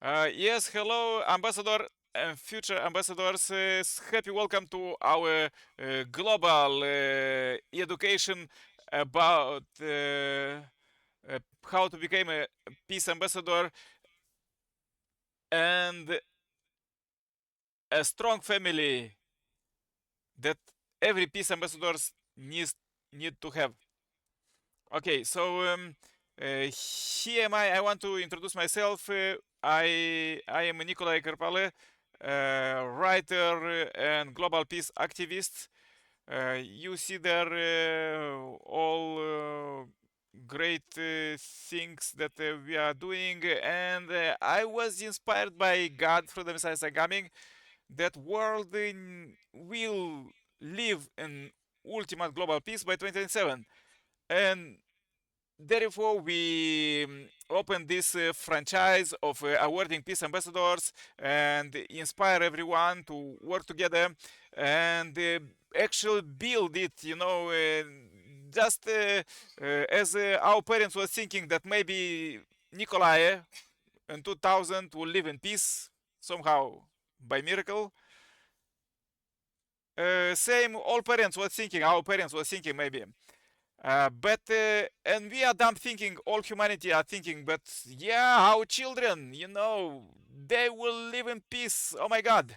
Yes, hello, ambassador and future ambassadors. Happy welcome to our global education about how to become a peace ambassador and a strong family that every peace ambassadors need to have. Okay, so here am I. I want to introduce myself. I am Nikolai Karpale, writer and global peace activist. You see there all great things that we are doing, and I was inspired by God through the Messiah coming that world will live in ultimate global peace by 2027, and therefore we open this franchise of awarding peace ambassadors and inspire everyone to work together and actually build it, just as our parents were thinking that maybe Nikolai in 2000 will live in peace somehow by miracle. Same all parents were thinking, our parents were thinking maybe. And we are done thinking, all humanity are thinking, but yeah, our children, they will live in peace. Oh my God.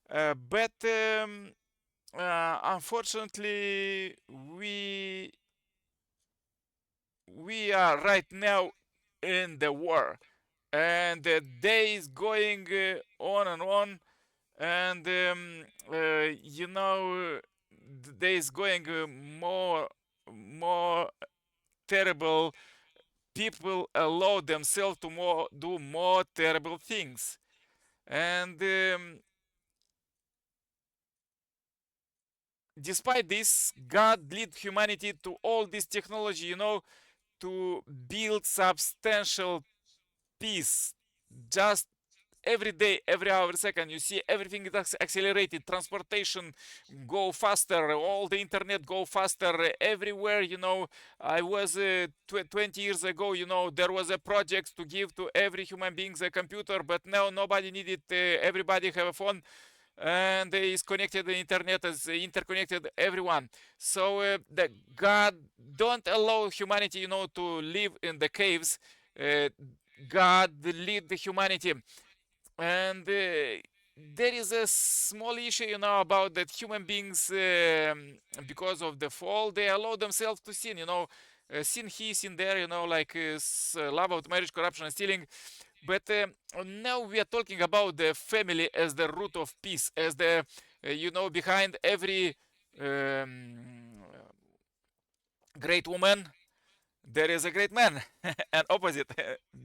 But unfortunately, we are right now in the war, and the day is going on and on, and the day is going more terrible. People allow themselves to do more terrible things. And despite this, God led humanity to all this technology, to build substantial peace. Just every day, every hour, second, you see everything is accelerated. Transportation go faster, all the internet go faster everywhere. I was 20 years ago. There was a project to give to every human being a computer, but now nobody needed. Everybody have a phone. And is connected the internet is interconnected everyone, so the God don't allow humanity to live in the caves. uh, God lead the humanity, and there is a small issue, about that human beings, because of the fall, they allow themselves to sin, sin here, sin there, like love of marriage, corruption, and stealing. But now we are talking about the family as the root of peace, as the, behind every great woman, there is a great man, and opposite,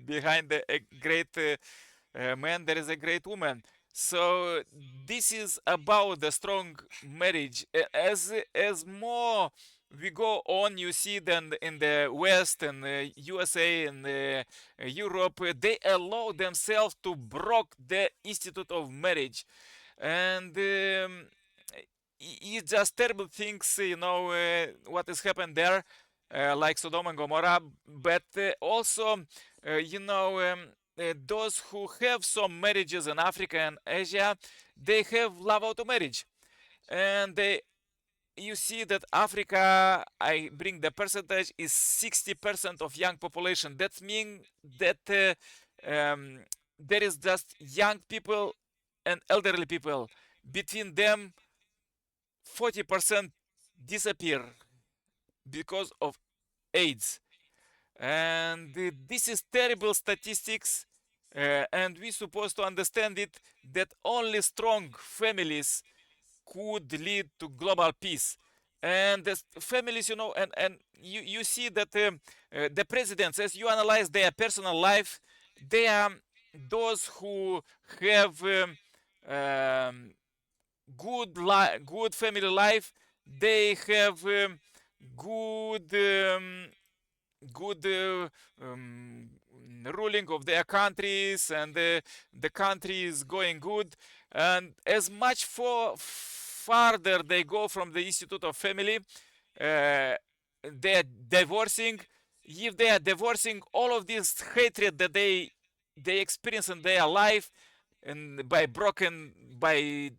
behind the a great man, there is a great woman. So this is about the strong marriage. As more we go on, you see, then in the West and USA and Europe, they allow themselves to broke the institute of marriage, and it's just terrible things, what has happened there, like Sodom and Gomorrah, but also, those who have some marriages in Africa and Asia, they have love out of marriage, and you see that Africa, I bring the percentage, is 60% of young population. That means that there is just young people and elderly people. Between them, 40% disappear because of AIDS. And this is terrible statistics, and we supposed to understand it, that only strong families could lead to global peace. And the families, and you see that the presidents, as you analyze their personal life, they are those who have good family life. They have good good ruling of their countries, and the country is going good. And as much for farther they go from the institute of family, they're divorcing. If they are divorcing, all of this hatred that they they experience in their life, and by broken by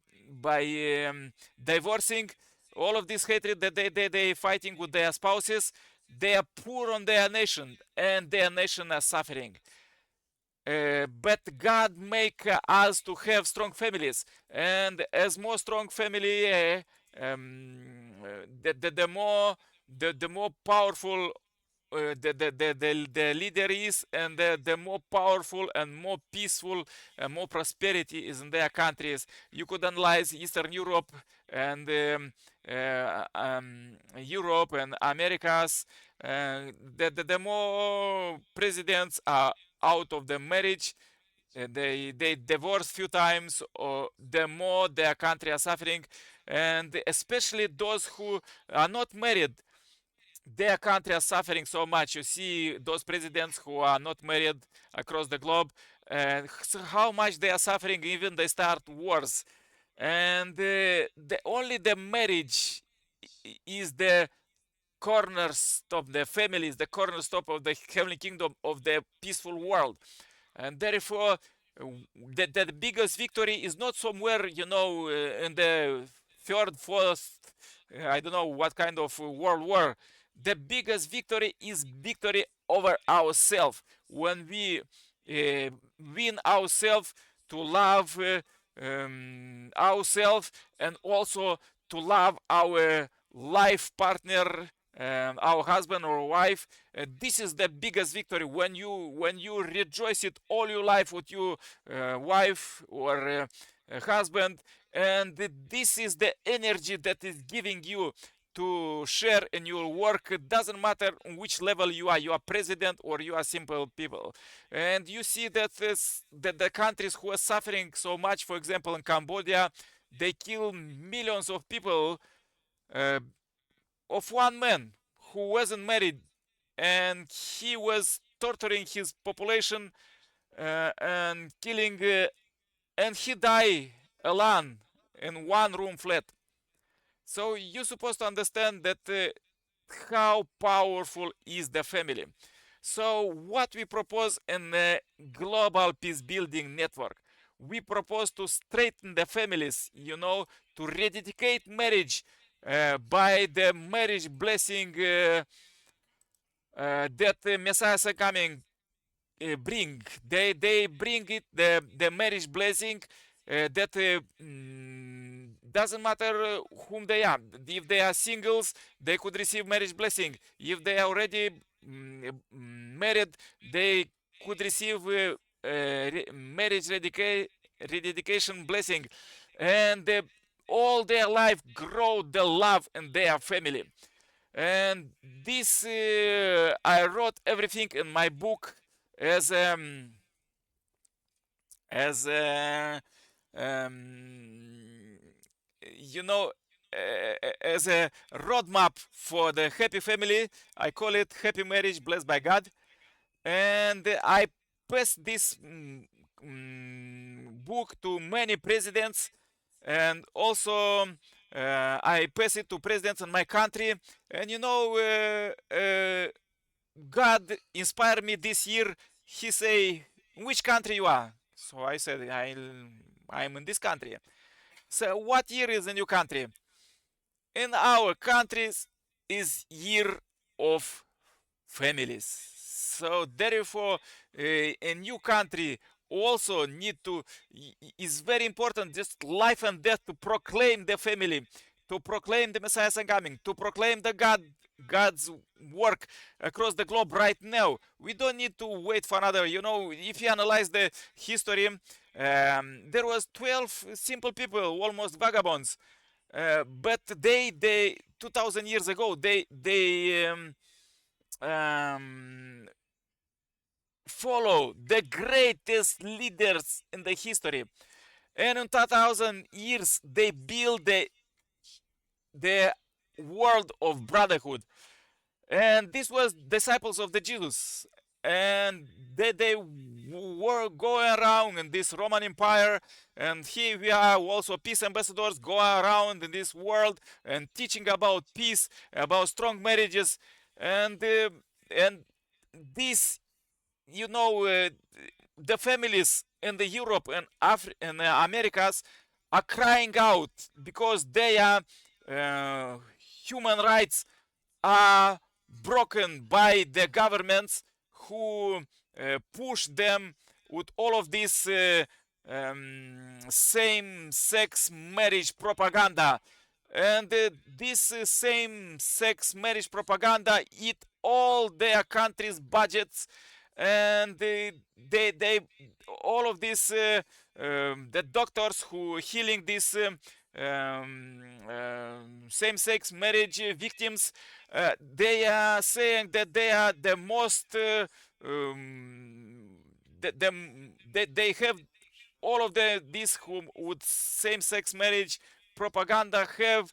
divorcing, all of this hatred that they fighting with their spouses, they are poor on their nation, and their nation are suffering. But God make us to have strong families, and as more strong family, the more the more powerful the leader is, and the more powerful and more peaceful and more prosperity is in their countries. You could analyze Eastern Europe and Europe and Americas. The more presidents are out of the marriage, they divorce few times, or the more their country are suffering, and especially those who are not married, their country are suffering so much. You see those presidents who are not married across the globe, and how much they are suffering. Even they start wars, and only the marriage is the cornerstone. The family is the cornerstone of the heavenly kingdom, of the peaceful world. And therefore, the biggest victory is not somewhere, in the third, fourth, I don't know what kind of world war. The biggest victory is victory over ourselves, when we win ourselves to love ourselves, and also to love our life partner, our husband or wife. This is the biggest victory, when you rejoice it all your life with your wife or husband, and this is the energy that is giving you to share in your work. It doesn't matter on which level you are president or you are simple people. And you see that that the countries who are suffering so much, for example in Cambodia, they kill millions of people, uh, of one man who wasn't married, and he was torturing his population, and killing, and he died alone in one room flat. So you're supposed to understand that how powerful is the family. So what we propose in the global peace building network, we propose to straighten the families, to rededicate marriage by the marriage blessing that Messiah is coming bring. They bring it, the marriage blessing, that doesn't matter whom they are. If they are singles, they could receive marriage blessing. If they are already married, they could receive marriage rededication blessing, and all their life grow the love in their family. And this, I wrote everything in my book as as um, you know as a roadmap for the happy family. I call it Happy Marriage Blessed by God. And I passed this book to many presidents, and also I pass it to presidents in my country. And God inspired me this year. He say, "Which country you are?" So I said, I'm in this country. So what year is the new country? In our countries is year of families. So therefore, a new country also need to, is very important, just life and death, to proclaim the family, to proclaim the Messiah's coming, to proclaim the God's work across the globe right now. We don't need to wait for another. If you analyze the history, there was 12 simple people, almost vagabonds, but they 2,000 years ago, they um, follow the greatest leaders in the history, and in 2,000 years they build the world of brotherhood. And this was disciples of the Jesus, and they were going around in this Roman Empire, and here we are also peace ambassadors going around in this world and teaching about peace, about strong marriages, and this, you know uh, the families in the Europe and and the Americas are crying out because their human rights are broken by the governments who push them with all of this same-sex marriage propaganda. And this same-sex marriage propaganda eat all their countries' budgets, and they all of these the doctors who healing these same-sex marriage victims, they are saying that they are the most they have all of these who with same-sex marriage propaganda have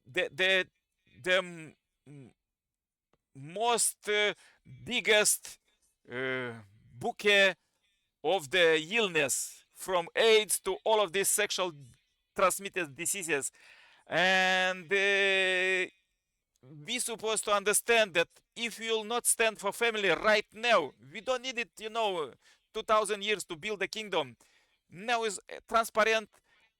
the most biggest uh, bouquet of the illness from AIDS to all of these sexual transmitted diseases. And we supposed to understand that if we will not stand for family right now, we don't need it, 2000 years to build a kingdom. Now is transparent,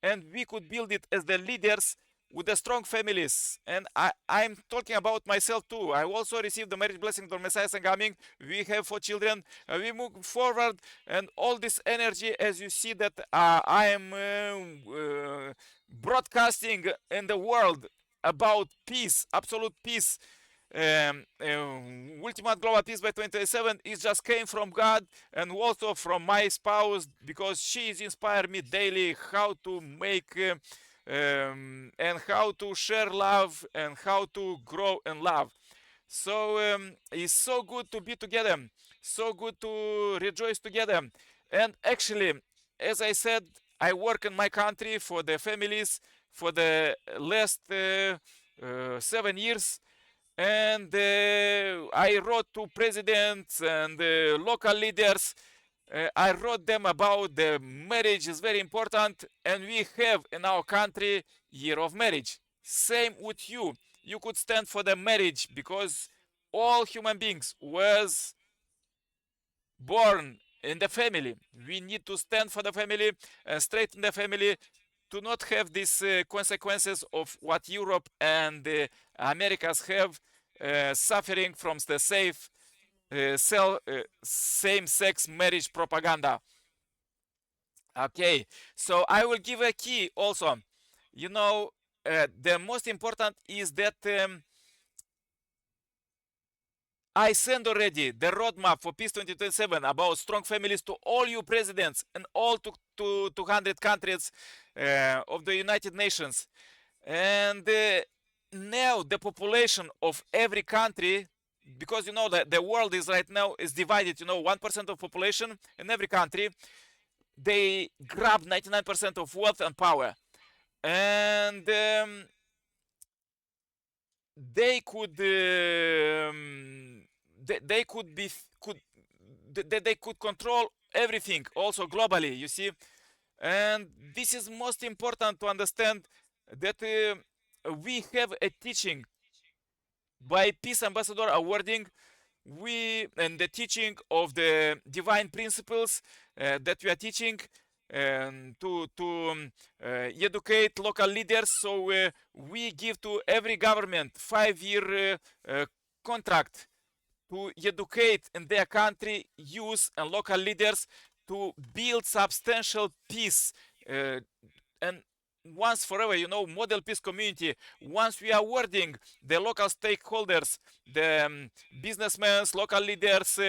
and we could build it as the leaders with the strong families. And I'm talking about myself too. I also received the marriage blessing from Messiah and coming. We have 4 children. We move forward, and all this energy, as you see that I am broadcasting in the world about peace, absolute peace. Ultimate global peace by 2027 is just came from God and also from my spouse, because she is inspired me daily how to make and how to share love and how to grow in love. So it's so good to be together, so good to rejoice together. And actually, as I said, I work in my country for the families for the last 7 years, and I wrote to presidents and local leaders. I wrote them about the marriage is very important, and we have in our country year of marriage. Same with you. You could stand for the marriage because all human beings was born in the family. We need to stand for the family and straighten the family to not have these consequences of what Europe and Americas have, suffering from the same-sex marriage propaganda. Okay, so I will give a key also. The most important is that I send already the roadmap for Peace 2027 about strong families to all you presidents and all to 200 countries of the United Nations. And now the population of every country, because that the world is right now is divided, 1% of population in every country, they grab 99% of wealth and power. And they could they could be could they could control everything also globally, you see. And this is most important to understand that we have a teaching by Peace Ambassador awarding, we and the teaching of the divine principles that we are teaching to educate local leaders. So we give to every government 5-year contract to educate in their country youth and local leaders to build substantial peace, and once forever, model peace community. Once we are awarding the local stakeholders, the businessmen, local leaders,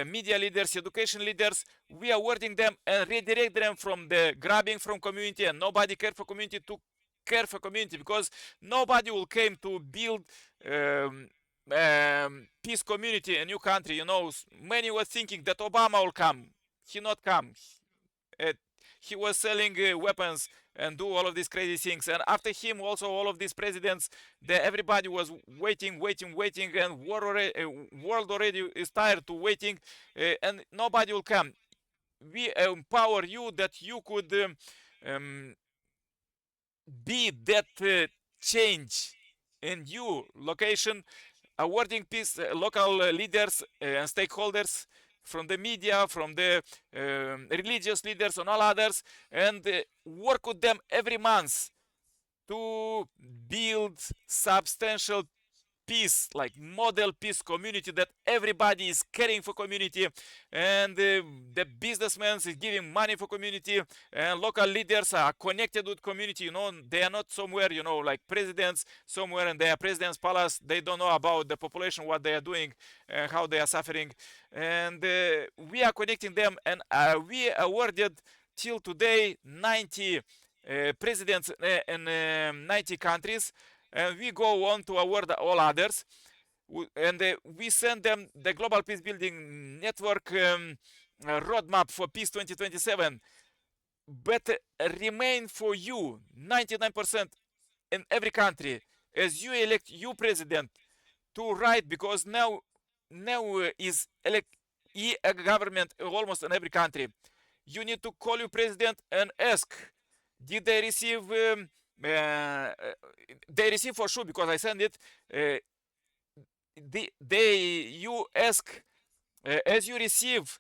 media leaders, education leaders, we are awarding them and redirect them from the grabbing from community and nobody care for community to care for community, because nobody will came to build peace community in new country. Many were thinking that Obama will come. He not come. Uh, he was selling weapons and do all of these crazy things. And after him, also all of these presidents, everybody was waiting, and world already is tired to waiting, and nobody will come. We empower you that you could be that change in your location, awarding peace local leaders and stakeholders from the media, from the religious leaders and all others, and work with them every month to build substantial peace, like model peace community, that everybody is caring for community, and the businessmen is giving money for community, and local leaders are connected with community. They are not somewhere, like presidents somewhere in their president's palace. They don't know about the population, what they are doing, how they are suffering, and we are connecting them, and we awarded till today 90 presidents in 90 countries, and we go on to award all others, and we send them the Global Peace Building Network roadmap for Peace 2027. But remain for you 99% in every country, as you elect you president to write, because now is elect a government almost in every country. You need to call your president and ask, did they receive uh, they receive for sure, because I send it. You ask, as you receive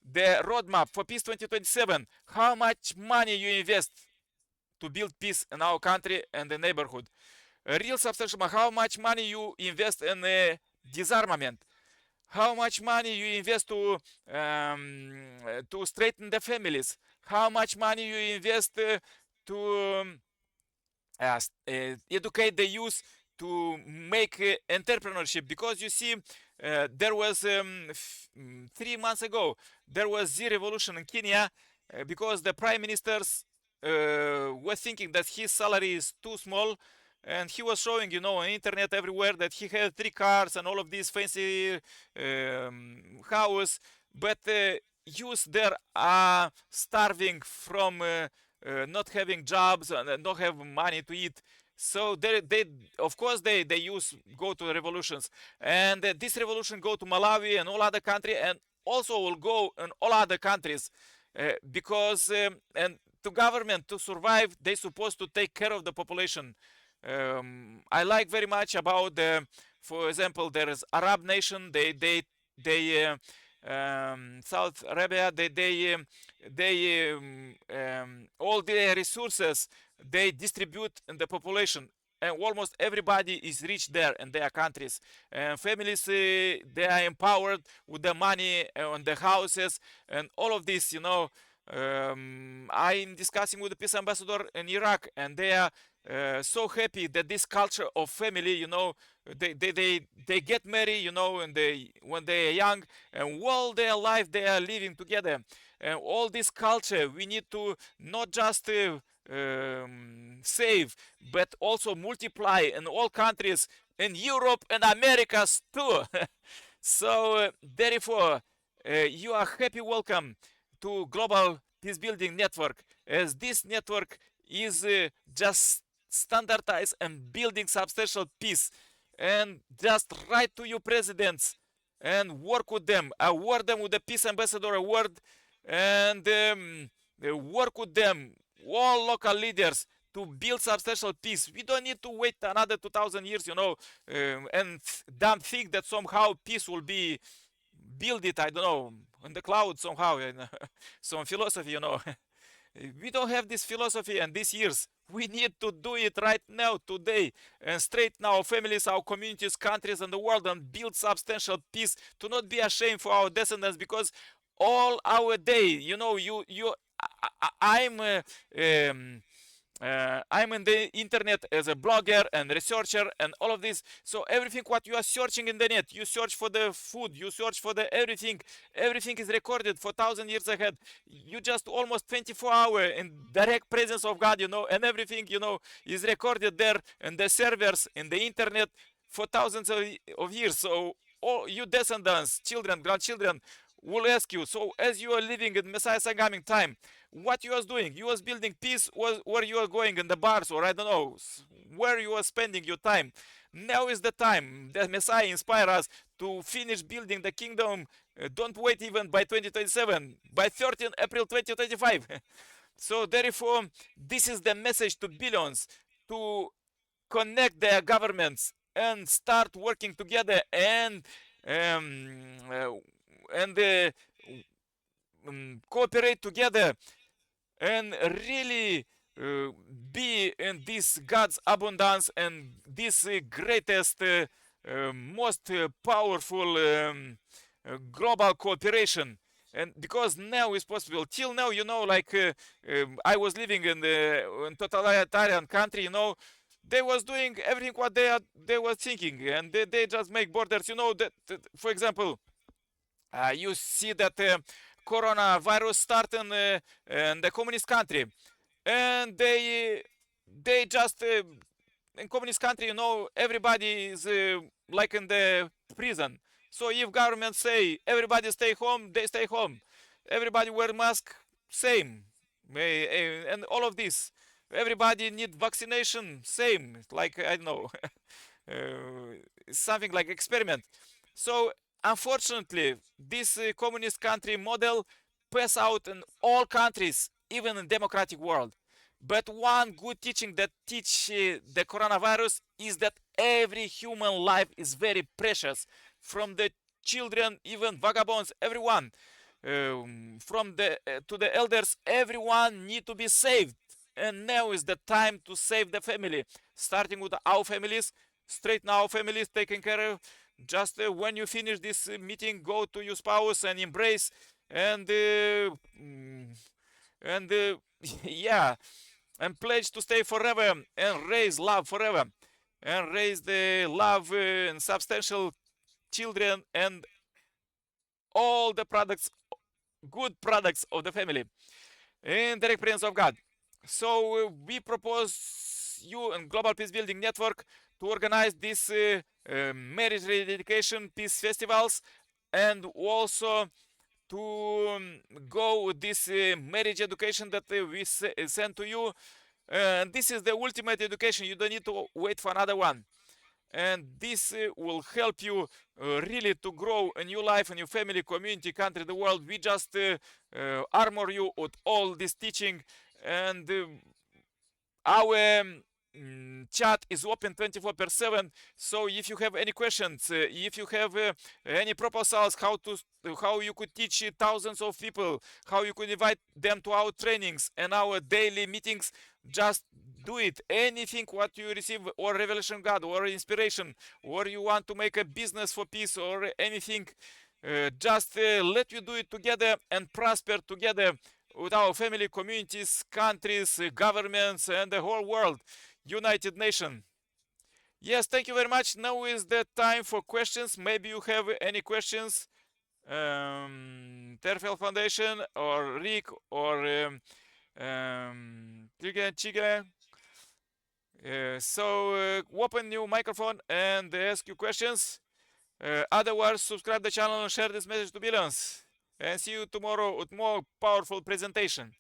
the roadmap for Peace 2027, how much money you invest to build peace in our country and the neighborhood. A real substantial amount. How much money you invest in disarmament? How much money you invest to straighten the families? How much money you invest to educate the youth to make entrepreneurship? Because you see, there was 3 months ago, there was the revolution in Kenya, because the prime ministers were thinking that his salary is too small, and he was showing, on internet everywhere, that he had 3 cars and all of these fancy house, but youth there are starving from not having jobs and not have money to eat. So they of course they use go to revolutions, and this revolution go to Malawi and all other country, and also will go in all other countries, because and to government to survive, they supposed to take care of the population. I like very much about for example, there is Arab nation. South Arabia. All the resources they distribute in the population, and almost everybody is rich there in their countries. And families, they are empowered with the money on the houses and all of this. I'm discussing with the peace ambassador in Iraq, and they are so happy that this culture of family, they get married, and when they are young, and all their life they are living together. And all this culture we need to not just save, but also multiply in all countries, in Europe and Americas too. So therefore, you are happy welcome to Global Peace Building Network, as this network is just standardized and building substantial peace. And just write to your presidents and work with them, award them with the Peace Ambassador Award, and work with them, all local leaders, to build substantial peace. We don't need to wait another 2,000 years, and don't think that somehow peace will be build it, I don't know, in the cloud somehow, some philosophy. We don't have this philosophy and these years. We need to do it right now, today, and straighten our families, our communities, countries, and the world, and build substantial peace, to not be ashamed for our descendants, because all our day, I'm in the internet as a blogger and researcher and all of this. So everything what you are searching in the net, you search for the food, you search for the everything is recorded for 1,000 years ahead. You just almost 24 hours in direct presence of God, and everything, is recorded there in the servers in the internet for thousands of years. So all you descendants, children, grandchildren will ask you, so as you are living in Messiah Sangaming time, what you was doing? You was building peace, where you are going in the bars, or I don't know, where you are spending your time. Now is the time. The Messiah inspire us to finish building the kingdom. Don't wait even by 2027, by 13th April 2025. So therefore, this is the message to billions, to connect their governments and start working together, and um, uh, and cooperate together and really be in this God's abundance and this greatest, most powerful global cooperation. And because now is possible, till now, like I was living in the in totalitarian country, they was doing everything what they were thinking, and they just make borders. That for example, you see that coronavirus start in the communist country, and they just in communist country, everybody is like in the prison. So if government say everybody stay home, they stay home. Everybody wear mask, same. And all of this. Everybody need vaccination, same. Like I don't know, something like experiment. So unfortunately, this communist country model pass out in all countries, even in democratic world. But one good teaching that teach the coronavirus is that every human life is very precious, from the children, even vagabonds, everyone, from the to the elders, everyone need to be saved. And now is the time to save the family, starting with our families, straighten our families, taking care of. Just when you finish this meeting, go to your spouse and embrace, and and yeah, and pledge to stay forever and raise love forever, and raise the love and substantial children and all the products, good products of the family in the experience of God. So we propose you and Global Peace Building Network to organize this marriage rededication peace festivals, and also to go with this marriage education that we send to you. This is the ultimate education. You don't need to wait for another one. And this will help you really to grow a new life, a new family, community, country, the world. We just armor you with all this teaching, and our chat is open 24/7. So if you have any questions, if you have any proposals, how you could teach thousands of people, how you could invite them to our trainings and our daily meetings, just do it. Anything what you receive, or revelation God, or inspiration, or you want to make a business for peace, or anything, just let you do it together and prosper together with our family, communities, countries, governments, and the whole world. United Nation. Yes, thank you very much. Now is the time for questions. Maybe you have any questions. Terfel Foundation, or Rick, or Chigre. So open new microphone and ask you questions. Otherwise, subscribe the channel and share this message to billions. And see you tomorrow with more powerful presentation.